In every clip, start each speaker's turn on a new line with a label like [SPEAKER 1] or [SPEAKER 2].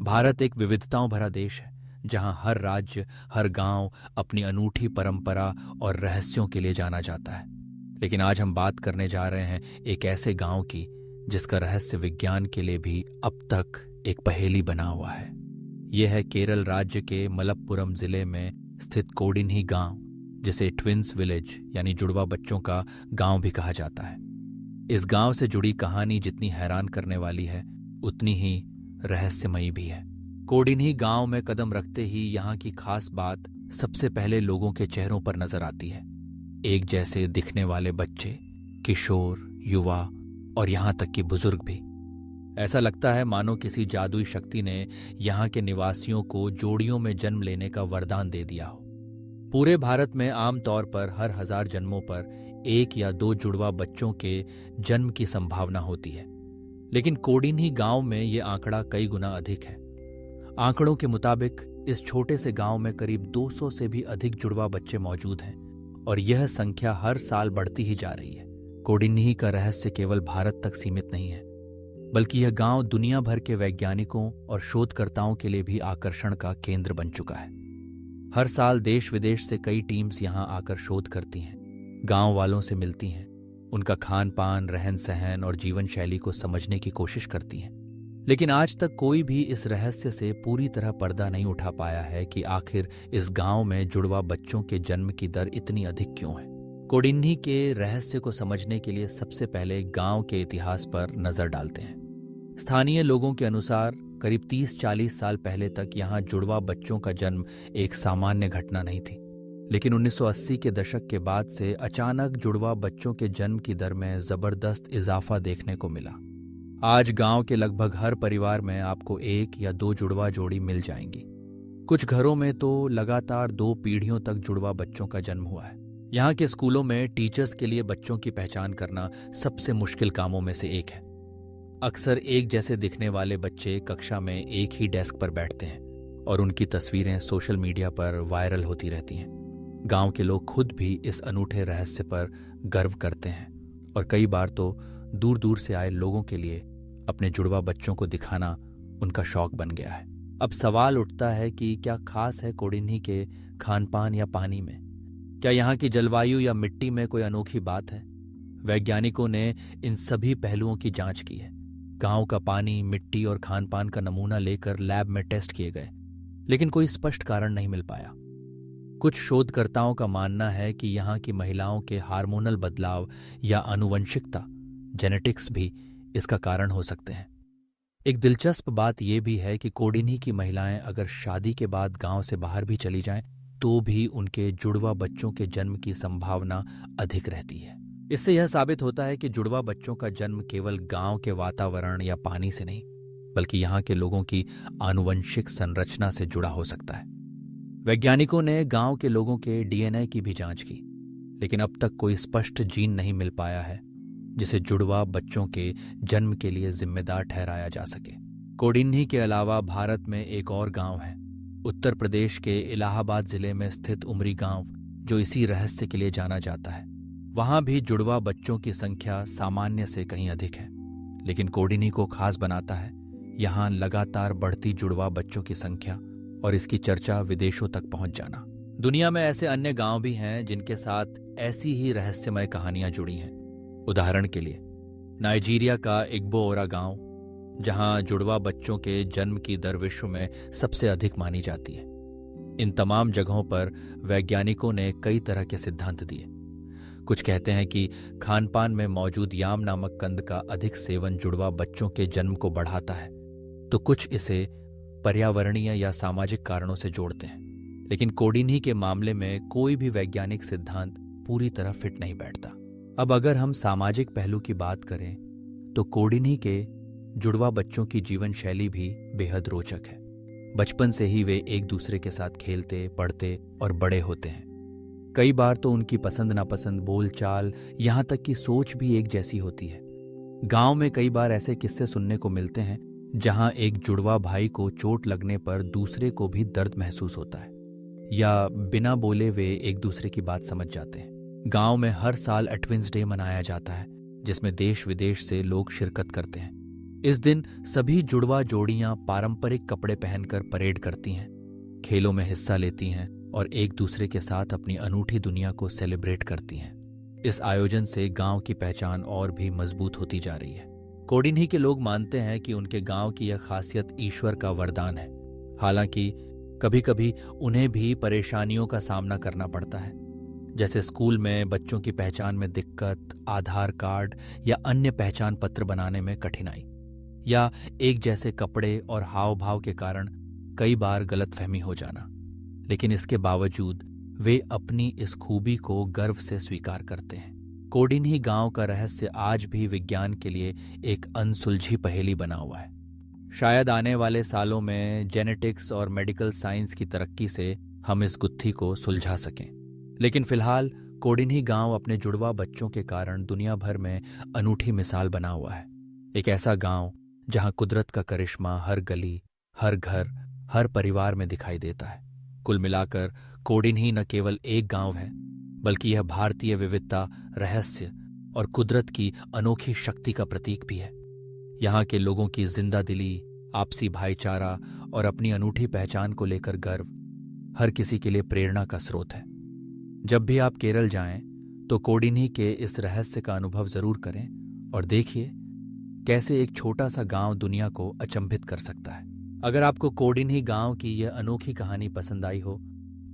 [SPEAKER 1] भारत एक विविधताओं भरा देश है जहां हर राज्य, हर गांव अपनी अनूठी परंपरा और रहस्यों के लिए जाना जाता है। लेकिन आज हम बात करने जा रहे हैं एक ऐसे गांव की जिसका रहस्य विज्ञान के लिए भी अब तक एक पहेली बना हुआ है। यह है केरल राज्य के मलप्पुरम जिले में स्थित कोडिन्ही गांव, जिसे ट्विंस विलेज यानी जुड़वा बच्चों का गांव भी कहा जाता है। इस गांव से जुड़ी कहानी जितनी हैरान करने वाली है, उतनी ही रहस्यमयी भी है। कोडिन्ही गांव में कदम रखते ही यहाँ की खास बात सबसे पहले लोगों के चेहरों पर नजर आती है। एक जैसे दिखने वाले बच्चे, किशोर, युवा और यहाँ तक कि बुजुर्ग भी। ऐसा लगता है मानो किसी जादुई शक्ति ने यहाँ के निवासियों को जोड़ियों में जन्म लेने का वरदान दे दिया हो। पूरे भारत में आमतौर पर हर 1000 जन्मों पर 1 या 2 जुड़वा बच्चों के जन्म की संभावना होती है, लेकिन कोडिन्ही गांव में ये आंकड़ा कई गुना अधिक है। आंकड़ों के मुताबिक इस छोटे से गांव में करीब 200 से भी अधिक जुड़वा बच्चे मौजूद हैं और यह संख्या हर साल बढ़ती ही जा रही है। कोडिन्ही का रहस्य केवल भारत तक सीमित नहीं है, बल्कि यह गांव दुनिया भर के वैज्ञानिकों और शोधकर्ताओं के लिए भी आकर्षण का केंद्र बन चुका है। हर साल देश विदेश से कई टीम्स यहां आकर शोध करती हैं, गांव वालों से मिलती हैं, उनका खान पान, रहन सहन और जीवन शैली को समझने की कोशिश करती हैं। लेकिन आज तक कोई भी इस रहस्य से पूरी तरह पर्दा नहीं उठा पाया है कि आखिर इस गांव में जुड़वा बच्चों के जन्म की दर इतनी अधिक क्यों है। कोडिन्ही के रहस्य को समझने के लिए सबसे पहले गांव के इतिहास पर नजर डालते हैं। स्थानीय लोगों के अनुसार करीब 30-40 साल पहले तक यहाँ जुड़वा बच्चों का जन्म एक सामान्य घटना नहीं थी, लेकिन 1980 के दशक के बाद से अचानक जुड़वा बच्चों के जन्म की दर में जबरदस्त इजाफा देखने को मिला। आज गांव के लगभग हर परिवार में आपको 1 या 2 जुड़वा जोड़ी मिल जाएंगी। कुछ घरों में तो लगातार 2 पीढ़ियों तक जुड़वा बच्चों का जन्म हुआ है। यहाँ के स्कूलों में टीचर्स के लिए बच्चों की पहचान करना सबसे मुश्किल कामों में से एक है। अक्सर एक जैसे दिखने वाले बच्चे कक्षा में एक ही डेस्क पर बैठते हैं और उनकी तस्वीरें सोशल मीडिया पर वायरल होती रहती हैं। गांव के लोग खुद भी इस अनूठे रहस्य पर गर्व करते हैं और कई बार तो दूर दूर से आए लोगों के लिए अपने जुड़वा बच्चों को दिखाना उनका शौक बन गया है। अब सवाल उठता है कि क्या खास है कोडिन्ही के खान पान या पानी में? क्या यहाँ की जलवायु या मिट्टी में कोई अनोखी बात है? वैज्ञानिकों ने इन सभी पहलुओं की जांच की है। गांव का पानी, मिट्टी और खान पान का नमूना लेकर लैब में टेस्ट किए गए, लेकिन कोई स्पष्ट कारण नहीं मिल पाया। कुछ शोधकर्ताओं का मानना है कि यहाँ की महिलाओं के हार्मोनल बदलाव या आनुवंशिकता, जेनेटिक्स भी इसका कारण हो सकते हैं। एक दिलचस्प बात यह भी है कि कोडिन्ही की महिलाएं अगर शादी के बाद गांव से बाहर भी चली जाएं, तो भी उनके जुड़वा बच्चों के जन्म की संभावना अधिक रहती है। इससे यह साबित होता है कि जुड़वा बच्चों का जन्म केवल गांव के वातावरण या पानी से नहीं, बल्कि यहाँ के लोगों की आनुवंशिक संरचना से जुड़ा हो सकता है। वैज्ञानिकों ने गांव के लोगों के डीएनए की भी जांच की, लेकिन अब तक कोई स्पष्ट जीन नहीं मिल पाया है जिसे जुड़वा बच्चों के जन्म के लिए जिम्मेदार ठहराया जा सके। कोडिन्ही के अलावा भारत में एक और गांव है, उत्तर प्रदेश के इलाहाबाद जिले में स्थित उमरी गांव, जो इसी रहस्य के लिए जाना जाता है। वहां भी जुड़वा बच्चों की संख्या सामान्य से कहीं अधिक है, लेकिन कोडिन्ही को खास बनाता है यहाँ लगातार बढ़ती जुड़वा बच्चों की संख्या और इसकी चर्चा विदेशों तक पहुंच जाना। दुनिया में ऐसे अन्य गांव भी हैं जिनके साथ ऐसी ही रहस्यमय कहानियां जुड़ी हैं। उदाहरण के लिए नाइजीरिया का इग्बोओरा गांव, जहां जुड़वा बच्चों के जन्म की दर विश्व में सबसे अधिक मानी जाती है। इन तमाम जगहों पर वैज्ञानिकों ने कई तरह के सिद्धांत दिए। कुछ कहते हैं कि खान पान में मौजूद याम नामक कंद का अधिक सेवन जुड़वा बच्चों के जन्म को बढ़ाता है, तो कुछ इसे पर्यावरणीय या सामाजिक कारणों से जोड़ते हैं। लेकिन कोडिन्ही के मामले में कोई भी वैज्ञानिक सिद्धांत पूरी तरह फिट नहीं बैठता। अब अगर हम सामाजिक पहलू की बात करें, तो कोडिन्ही के जुड़वा बच्चों की जीवन शैली भी बेहद रोचक है। बचपन से ही वे एक दूसरे के साथ खेलते, पढ़ते और बड़े होते हैं। कई बार तो उनकी पसंद नापसंद, बोलचाल, यहाँ तक कि सोच भी एक जैसी होती है। गांव में कई बार ऐसे किस्से सुनने को मिलते हैं जहां एक जुड़वा भाई को चोट लगने पर दूसरे को भी दर्द महसूस होता है, या बिना बोले वे एक दूसरे की बात समझ जाते हैं। गांव में हर साल ट्विंस डे मनाया जाता है, जिसमें देश विदेश से लोग शिरकत करते हैं। इस दिन सभी जुड़वा जोड़ियां पारंपरिक कपड़े पहनकर परेड करती हैं, खेलों में हिस्सा लेती हैं और एक दूसरे के साथ अपनी अनूठी दुनिया को सेलिब्रेट करती हैं। इस आयोजन से गांव की पहचान और भी मजबूत होती जा रही है। कोडिन्ही के लोग मानते हैं कि उनके गांव की यह खासियत ईश्वर का वरदान है। हालांकि कभी कभी उन्हें भी परेशानियों का सामना करना पड़ता है, जैसे स्कूल में बच्चों की पहचान में दिक्कत, आधार कार्ड या अन्य पहचान पत्र बनाने में कठिनाई, या एक जैसे कपड़े और हाव भाव के कारण कई बार गलतफहमी हो जाना। लेकिन इसके बावजूद वे अपनी इस खूबी को गर्व से स्वीकार करते हैं। कोडिन्ही गांव का रहस्य आज भी विज्ञान के लिए एक अनसुलझी पहेली बना हुआ है। शायद आने वाले सालों में जेनेटिक्स और मेडिकल साइंस की तरक्की से हम इस गुत्थी को सुलझा सकें। लेकिन फिलहाल कोडिन्ही गांव अपने जुड़वा बच्चों के कारण दुनिया भर में अनूठी मिसाल बना हुआ है। एक ऐसा गांव जहां कुदरत का करिश्मा हर गली, हर घर, हर परिवार में दिखाई देता है। कुल मिलाकर कोडिन्ही न केवल एक गांव है, बल्कि यह भारतीय विविधता, रहस्य और कुदरत की अनोखी शक्ति का प्रतीक भी है। यहाँ के लोगों की जिंदा दिली, आपसी भाईचारा और अपनी अनूठी पहचान को लेकर गर्व हर किसी के लिए प्रेरणा का स्रोत है। जब भी आप केरल जाएं, तो कोडिन्ही के इस रहस्य का अनुभव जरूर करें और देखिए कैसे एक छोटा सा गांव दुनिया को अचंभित कर सकता है। अगर आपको कोडिन्ही गांव की यह अनोखी कहानी पसंद आई हो,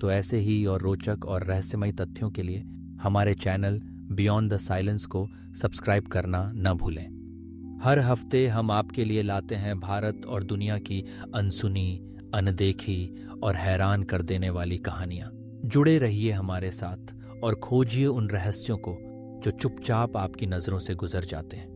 [SPEAKER 1] तो ऐसे ही और रोचक और रहस्यमयी तथ्यों के लिए हमारे चैनल बियॉन्ड द साइलेंस को सब्सक्राइब करना न भूलें। हर हफ्ते हम आपके लिए लाते हैं भारत और दुनिया की अनसुनी, अनदेखी और हैरान कर देने वाली कहानियां। जुड़े रहिए हमारे साथ और खोजिए उन रहस्यों को जो चुपचाप आपकी नजरों से गुजर जाते हैं।